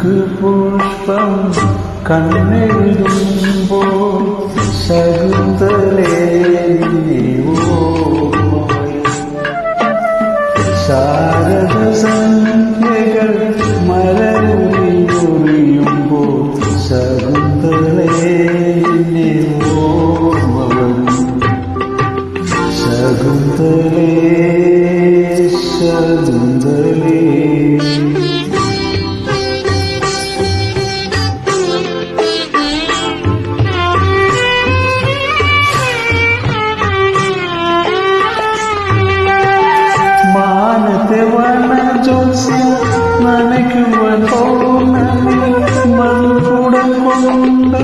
പുഷ്പം കണ്ണെഴുതുമ്പോൾ ശകുന്തളേ ശാരദ സംഖ്യകൾ മലരുമ്പോൾ ശകുന്തളേ ഓർമ്മ വരും ശകുന്തളേ ശകുന്തളേ നനയ്ക്കുവാൻ പൗർണമി മൺകുടം കൊണ്ട്